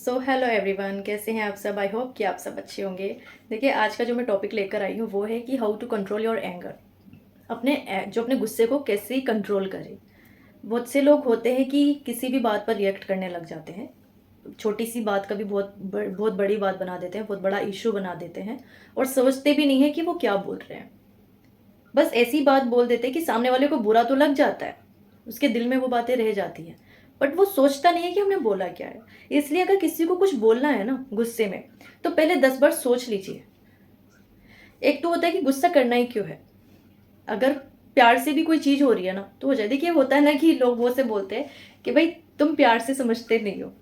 So hello everyone, कैसे हैं आप सब। आई होप कि आप सब अच्छे होंगे। देखिए, आज का जो मैं टॉपिक लेकर आई हूँ वो है कि how to control your anger. अपने गुस्से को कैसे कंट्रोल करें। बहुत से लोग होते हैं कि किसी भी बात पर रिएक्ट करने लग जाते हैं। छोटी सी बात का भी बहुत बड़ी बात बना देते हैं, बहुत बड़ा इशू बना देते हैं और सोचते भी नहीं है कि वो क्या बोल रहे हैं। बस ऐसी बात बोल देते हैं कि सामने वाले को बुरा तो लग जाता है, उसके दिल में वो बातें रह जाती हैं, बट वो सोचता नहीं है कि हमने बोला क्या है। इसलिए अगर किसी को कुछ बोलना है ना गुस्से में, तो पहले 10 बार सोच लीजिए। एक तो होता है कि गुस्सा करना ही क्यों है। अगर प्यार से भी कोई चीज़ हो रही है ना तो हो जाए। देखिए, होता है ना कि लोग वो से बोलते हैं कि भाई तुम प्यार से समझते नहीं हो।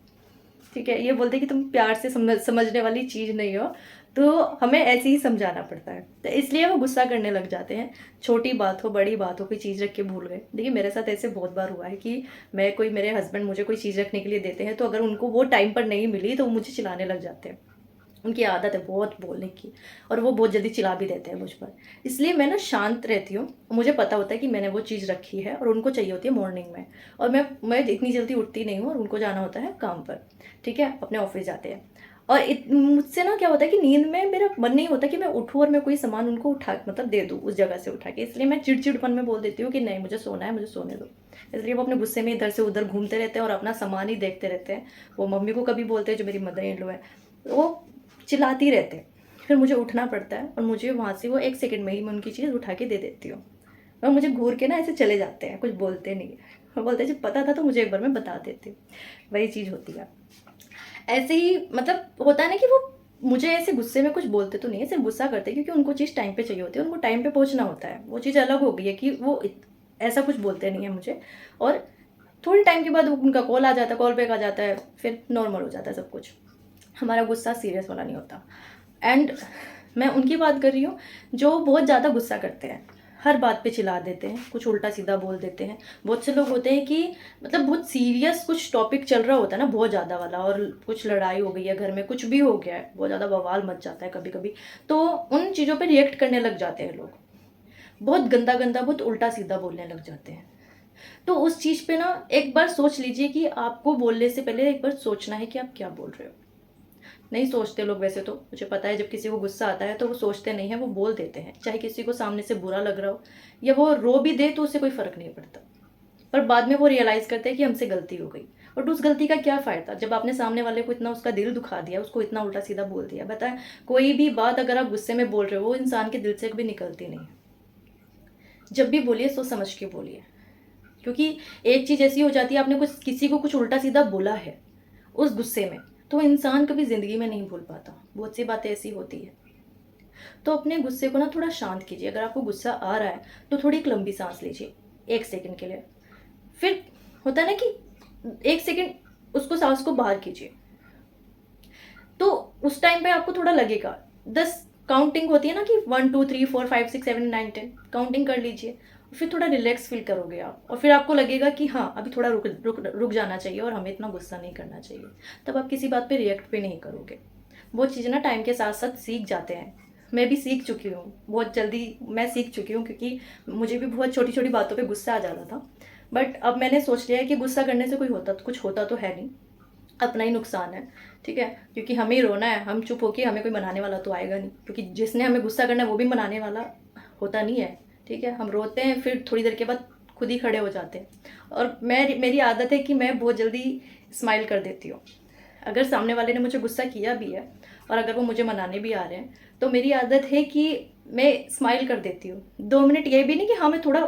ठीक है, ये बोलते हैं कि तुम प्यार से समझने वाली चीज़ नहीं हो। तो हमें ऐसे ही समझाना पड़ता है, तो इसलिए वो गुस्सा करने लग जाते हैं। छोटी बात हो, बड़ी बात हो, कोई चीज़ रख के भूल गए। देखिए, मेरे साथ ऐसे बहुत बार हुआ है कि मेरे हस्बैंड मुझे कोई चीज़ रखने के लिए देते हैं, तो अगर उनको वो टाइम पर नहीं मिली तो वो मुझे चिल्लाने लग जाते हैं। उनकी आदत है बहुत बोलने की, और वो बहुत जल्दी चिल्ला भी देते हैं मुझ पर। इसलिए मैं ना शांत रहती हूँ। मुझे पता होता है कि मैंने वो चीज़ रखी है और उनको चाहिए होती है मॉर्निंग में। और मैं इतनी जल्दी उठती नहीं हूँ और उनको जाना होता है काम पर। ठीक है, अपने ऑफिस जाते हैं। और मुझसे ना क्या होता है कि नींद में मेरा मन नहीं होता कि मैं उठूँ और मैं कोई सामान उनको उठा मतलब दे दूँ उस जगह से उठा के। इसलिए मैं चिड़चिड़पन में बोल देती हूँ कि नहीं, मुझे सोना है, मुझे सोने दो। इसलिए वो अपने गुस्से में इधर से उधर घूमते रहते हैं और अपना सामान ही देखते रहते हैं। वो मम्मी को कभी बोलते हैं, जो मेरी मदर इन लॉ है, वो चिल्लाती रहते हैं। फिर मुझे उठना पड़ता है और मुझे वहाँ से वो 1 सेकंड में ही मैं उनकी चीज़ उठा के दे देती हूँ। और मुझे घूर के ना ऐसे चले जाते हैं, कुछ बोलते नहीं है। वो बोलते हैं जब पता था तो मुझे एक बार मैं बता देती हूँ। वही चीज़ होती है। ऐसे ही मतलब होता है ना कि वो मुझे ऐसे गुस्से में कुछ बोलते तो नहीं है, सिर्फ गुस्सा करते हैं क्योंकि उनको चीज़ टाइम पे चाहिए होती है, उनको टाइम पे पहुंचना होता है। वो चीज़ अलग हो गई है कि वो ऐसा कुछ बोलते नहीं है मुझे। और थोड़ी टाइम के बाद उनका कॉल आ जाता है, कॉल बैक आ जाता है, फिर नॉर्मल हो जाता है सब कुछ। हमारा गुस्सा सीरियस वाला नहीं होता। एंड मैं उनकी बात कर रही हूँ जो बहुत ज़्यादा गुस्सा करते हैं, हर बात पे चिल्ला देते हैं, कुछ उल्टा सीधा बोल देते हैं। बहुत से लोग होते हैं कि मतलब बहुत सीरियस कुछ टॉपिक चल रहा होता है ना, बहुत ज़्यादा वाला, और कुछ लड़ाई हो गई है घर में, कुछ भी हो गया है, बहुत ज़्यादा बवाल मच जाता है कभी कभी, तो उन चीज़ों पे रिएक्ट करने लग जाते हैं लोग। बहुत गंदा गंदा, बहुत उल्टा सीधा बोलने लग जाते हैं। तो उस चीज़ पे ना एक बार सोच लीजिए कि आपको बोलने से पहले एक बार सोचना है कि आप क्या बोल रहे हो। नहीं सोचते लोग वैसे तो, मुझे पता है, जब किसी को गुस्सा आता है तो वो सोचते नहीं है, वो बोल देते हैं, चाहे किसी को सामने से बुरा लग रहा हो या वो रो भी दे तो उससे कोई फर्क नहीं पड़ता। पर बाद में वो रियलाइज करते हैं कि हमसे गलती हो गई। बट उस गलती का क्या फायदा जब आपने सामने वाले को इतना उसका दिल दुखा दिया, उसको इतना उल्टा सीधा बोल दिया। बताएं, कोई भी बात अगर आप गुस्से में बोल रहे हो वो इंसान के दिल से कभी निकलती नहीं। जब भी बोलिए सोच समझ के बोलिए, क्योंकि एक चीज़ ऐसी हो जाती है, आपने कुछ किसी को कुछ उल्टा सीधा बोला है उस गुस्से में, तो इंसान कभी ज़िंदगी में नहीं भूल पाता। बहुत सी बातें ऐसी होती है। तो अपने गुस्से को ना थोड़ा शांत कीजिए। अगर आपको गुस्सा आ रहा है तो थोड़ी एक लंबी सांस लीजिए 1 सेकंड के लिए। फिर होता है ना कि 1 सेकंड उसको सांस को बाहर कीजिए। तो उस टाइम पे आपको थोड़ा लगेगा, 10 काउंटिंग होती है ना कि 1 2 3 4 5 6 7 9 10 काउंटिंग कर लीजिए। फिर थोड़ा रिलैक्स फील करोगे आप, और फिर आपको लगेगा कि हाँ, अभी थोड़ा रुक रुक रुक जाना चाहिए और हमें इतना गुस्सा नहीं करना चाहिए। तब आप किसी बात पे रिएक्ट भी नहीं करोगे। वो चीज़ें ना टाइम के साथ साथ सीख जाते हैं। मैं भी सीख चुकी हूँ, बहुत जल्दी मैं सीख चुकी हूँ, क्योंकि मुझे भी बहुत छोटी छोटी बातों पे गुस्सा आ जाता था। बट अब मैंने सोच लिया है कि गुस्सा करने से कुछ होता तो है नहीं, अपना ही नुकसान है। ठीक है, क्योंकि हमें ही रोना है, हम चुप होके, हमें कोई मनाने वाला तो आएगा नहीं, क्योंकि जिसने हमें गुस्सा करना है वो भी मनाने वाला होता नहीं है। ठीक है, हम रोते हैं, फिर थोड़ी देर के बाद खुद ही खड़े हो जाते हैं। और मेरी आदत है कि मैं बहुत जल्दी स्माइल कर देती हूँ। अगर सामने वाले ने मुझे गुस्सा किया भी है और अगर वो मुझे मनाने भी आ रहे हैं, तो मेरी आदत है कि मैं स्माइल कर देती हूँ 2 मिनट। ये भी नहीं कि हाँ मैं थोड़ा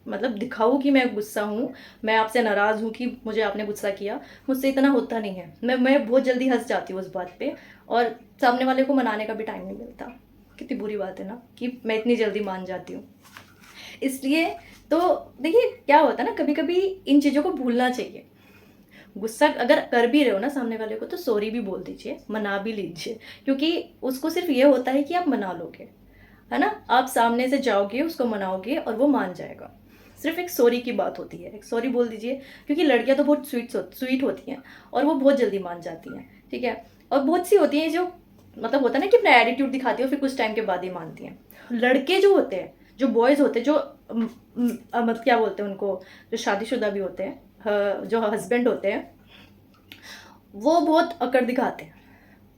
मतलब दिखाऊँ कि मैं गुस्सा हूँ, मैं आपसे नाराज़ हूँ कि मुझे आपने गुस्सा किया। मुझसे इतना होता नहीं है, मैं बहुत जल्दी हंस जाती हूँ उस बात पे, और सामने वाले को मनाने का भी टाइम नहीं मिलता। कितनी बुरी बात है ना कि मैं इतनी जल्दी मान जाती हूँ। इसलिए तो देखिए क्या होता है ना, कभी कभी इन चीज़ों को भूलना चाहिए। गुस्सा अगर कर भी रहे हो ना सामने वाले को, तो सॉरी भी बोल दीजिए, मना भी लीजिए, क्योंकि उसको सिर्फ ये होता है कि आप मना लोगे, है ना। आप सामने से जाओगे, उसको मनाओगे और वो मान जाएगा। सिर्फ एक सॉरी की बात होती है, एक सॉरी बोल दीजिए, क्योंकि लड़कियां तो बहुत स्वीट होती हैं और वो बहुत जल्दी मान जाती हैं। ठीक है, और बहुत सी होती हैं जो मतलब होता है ना कि अपना एटीट्यूड दिखाती है और फिर कुछ टाइम के बाद ही मानती हैं। लड़के जो होते हैं, जो बॉयज़ होते हैं, जो मतलब क्या बोलते हैं उनको, जो शादीशुदा भी होते हैं, जो हस्बैंड होते हैं, वो बहुत अकड़ दिखाते हैं,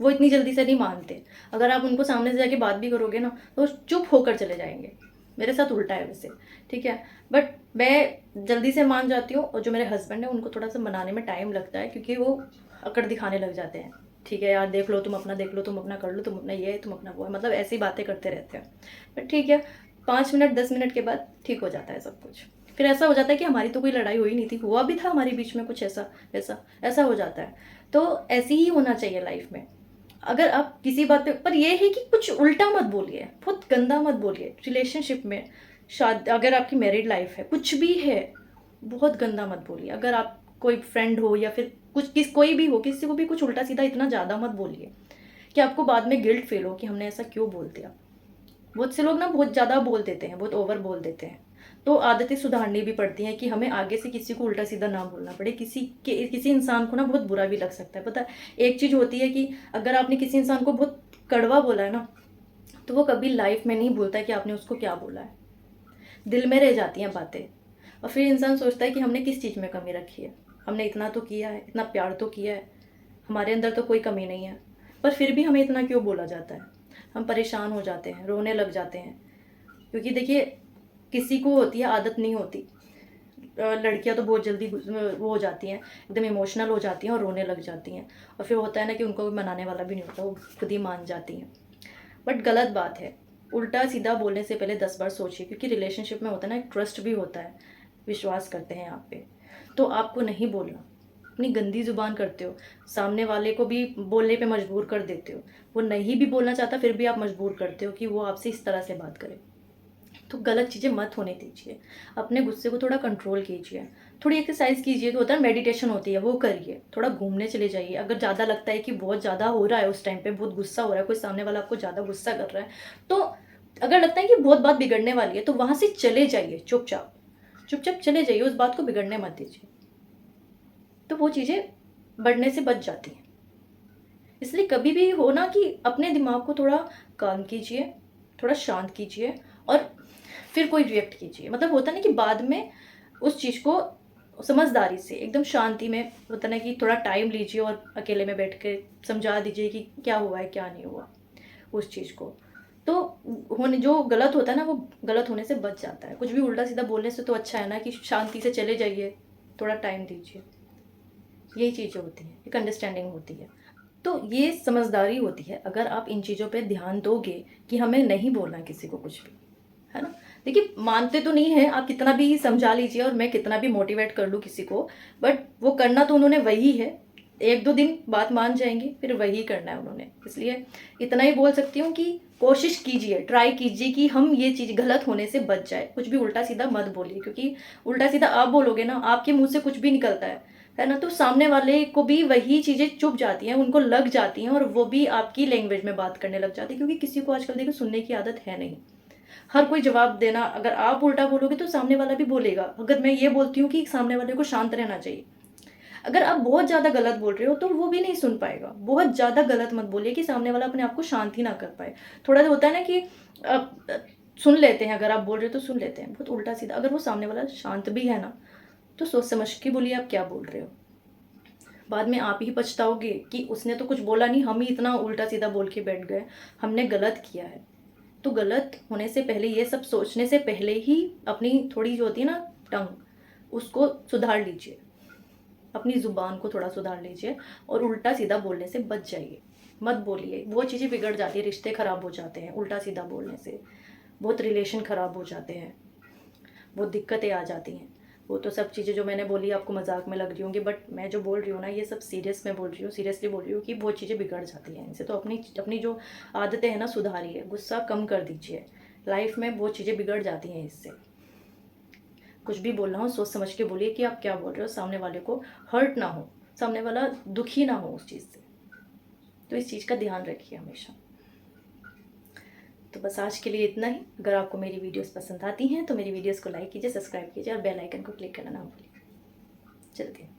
वो इतनी जल्दी से नहीं मानते। अगर आप उनको सामने से जाके बात भी करोगे ना तो चुप होकर चले जाएंगे। मेरे साथ उल्टा है वैसे, ठीक है। बट मैं जल्दी से मान जाती हूँ, और जो मेरे हस्बैंड है उनको थोड़ा सा मनाने में टाइम लगता है, क्योंकि वो अकड़ दिखाने लग जाते हैं। ठीक है यार, देख लो तुम अपना, देख लो तुम अपना, कर लो तुम अपना, ये है तुम अपना, वो है, मतलब ऐसी बातें करते रहते हैं। बट ठीक है, 5 मिनट 10 मिनट के बाद ठीक हो जाता है सब कुछ। फिर ऐसा हो जाता है कि हमारी तो कोई लड़ाई हुई नहीं थी, हुआ भी था हमारे बीच में कुछ ऐसा ऐसा ऐसा हो जाता है। तो ऐसे ही होना चाहिए लाइफ में। अगर आप किसी बात पर ये है कि कुछ उल्टा मत बोलिए, बहुत गंदा मत बोलिए रिलेशनशिप में। शायद अगर आपकी मैरिड लाइफ है, कुछ भी है, बहुत गंदा मत बोलिए। अगर आप कोई फ्रेंड हो या फिर कोई भी हो, किसी को भी कुछ उल्टा सीधा इतना ज़्यादा मत बोलिए कि आपको बाद में गिल्ट फील हो कि हमने ऐसा क्यों बोल दिया। बहुत से लोग ना बहुत ज़्यादा बोल देते हैं, बहुत ओवर बोल देते हैं। तो आदतें सुधारनी भी पड़ती हैं कि हमें आगे से किसी को उल्टा सीधा ना बोलना पड़े। किसी इंसान को ना बहुत बुरा भी लग सकता है, पता है। एक चीज़ होती है कि अगर आपने किसी इंसान को बहुत कड़वा बोला है ना, तो वो कभी लाइफ में नहीं भूलता है कि आपने उसको क्या बोला है। दिल में रह जाती हैं बातें, और फिर इंसान सोचता है कि हमने किस चीज़ में कमी रखी है। हमने इतना तो किया है, इतना प्यार तो किया है, हमारे अंदर तो कोई कमी नहीं है, पर फिर भी हमें इतना क्यों बोला जाता है। हम परेशान हो जाते हैं, रोने लग जाते हैं। क्योंकि देखिए, किसी को होती है आदत, नहीं होती। लड़कियां तो बहुत जल्दी वो हो जाती हैं, एकदम इमोशनल हो जाती हैं और रोने लग जाती हैं। और फिर होता है ना कि उनको कोई मनाने वाला भी नहीं होता, वो खुद ही मान जाती हैं। बट गलत बात है। उल्टा सीधा बोलने से पहले 10 बार सोचिए, क्योंकि रिलेशनशिप में होता है ना, एक ट्रस्ट भी होता है, विश्वास करते हैं आप पे। तो आपको नहीं बोलना, अपनी गंदी जुबान करते हो, सामने वाले को भी बोलने पे मजबूर कर देते हो। वो नहीं भी बोलना चाहता, फिर भी आप मजबूर करते हो कि वो आपसे इस तरह से बात करे। तो गलत चीज़ें मत होने दीजिए। अपने गुस्से को थोड़ा कंट्रोल कीजिए। थोड़ी एक्सरसाइज कीजिए, तो होता है मेडिटेशन होती है, वो करिए। थोड़ा घूमने चले जाइए। अगर ज़्यादा लगता है कि बहुत ज़्यादा हो रहा है, उस टाइम पे बहुत गुस्सा हो रहा है, कोई सामने वाला आपको ज़्यादा गुस्सा कर रहा है, तो अगर लगता है कि बहुत बात बिगड़ने वाली है, तो वहाँ से चले जाइए चुपचाप। चुपचाप चले जाइए, उस बात को बिगड़ने मत दीजिए। तो वो चीज़ें बढ़ने से बच जाती हैं। इसलिए कभी भी हो ना, कि अपने दिमाग को थोड़ा काम कीजिए, थोड़ा शांत कीजिए, और फिर कोई रिएक्ट कीजिए। मतलब होता है ना कि बाद में उस चीज़ को समझदारी से एकदम शांति में, होता है ना कि थोड़ा टाइम लीजिए और अकेले में बैठ के समझा दीजिए कि क्या हुआ है क्या नहीं हुआ उस चीज़ को। तो होने जो गलत होता है ना, वो गलत होने से बच जाता है। कुछ भी उल्टा सीधा बोलने से तो अच्छा है ना कि शांति से चले जाइए, थोड़ा टाइम दीजिए। यही चीज़ें होती हैं, एक अंडरस्टैंडिंग होती है। तो ये समझदारी होती है, अगर आप इन चीज़ों पे ध्यान दोगे कि हमें नहीं बोलना है किसी को कुछ भी, है ना। देखिए, मानते तो नहीं है, आप कितना भी समझा लीजिए और मैं कितना भी मोटिवेट कर लूँ किसी को, बट वो करना तो उन्होंने वही है। 1-2 दिन बात मान जाएंगे, फिर वही करना है उन्होंने। इसलिए इतना ही बोल सकती हूँ कि कोशिश कीजिए, ट्राई कीजिए कि हम ये चीज़ गलत होने से बच जाए। कुछ भी उल्टा सीधा मत बोलिए, क्योंकि उल्टा सीधा आप बोलोगे ना, आपके मुंह से कुछ भी निकलता है ना, तो सामने वाले को भी वही चीज़ें चुभ जाती हैं, उनको लग जाती हैं, और वो भी आपकी लैंग्वेज में बात करने लग जाती है। क्योंकि किसी को आजकल देखो सुनने की आदत है नहीं, हर कोई जवाब देना। अगर आप उल्टा बोलोगे तो सामने वाला भी बोलेगा। अगर मैं ये बोलती हूँ कि सामने वाले को शांत रहना चाहिए, अगर आप बहुत ज़्यादा गलत बोल रहे हो तो वो भी नहीं सुन पाएगा। बहुत ज़्यादा गलत मत बोलिए कि सामने वाला अपने आप को शांत ही ना कर पाए। थोड़ा होता है ना कि सुन लेते हैं, अगर आप बोल रहे हो तो सुन लेते हैं। बहुत उल्टा सीधा, अगर वो सामने वाला शांत भी है ना, तो सोच समझ के बोलिए आप क्या बोल रहे हो। बाद में आप ही पछताओगे कि उसने तो कुछ बोला नहीं, हम ही इतना उल्टा सीधा बोल के बैठ गए, हमने गलत किया है। तो गलत होने से पहले, ये सब सोचने से पहले ही अपनी थोड़ी जो होती है ना टंग, उसको सुधार लीजिए। अपनी ज़ुबान को थोड़ा सुधार लीजिए और उल्टा सीधा बोलने से बच जाइए। मत बोलिए, वो चीज़ें बिगड़ जाती है, रिश्ते ख़राब हो जाते हैं उल्टा सीधा बोलने से। बहुत रिलेशन ख़राब हो जाते हैं, बहुत दिक्कतें आ जाती हैं। वो तो सब चीज़ें जो मैंने बोली आपको मजाक में लग रही होंगी, बट मैं जो बोल रही हूँ ना, ये सब सीरियस में बोल रही हूँ, सीरियसली बोल रही हूँ कि बहुत चीज़ें बिगड़ जाती हैं इनसे। तो अपनी अपनी जो आदतें हैं ना, सुधारिए, गुस्सा कम कर दीजिए। लाइफ में बहुत चीज़ें बिगड़ जाती हैं इससे। कुछ भी बोलना हो सोच समझ के बोलिए कि आप क्या बोल रहे हो, सामने वाले को हर्ट ना हो, सामने वाला दुखी ना हो उस चीज़ से। तो इस चीज़ का ध्यान रखिए हमेशा। तो बस आज के लिए इतना ही। अगर आपको मेरी वीडियोस पसंद आती हैं तो मेरी वीडियोस को लाइक कीजिए, सब्सक्राइब कीजिए और बेल आइकन को क्लिक करना ना भूलिए। चलते हैं।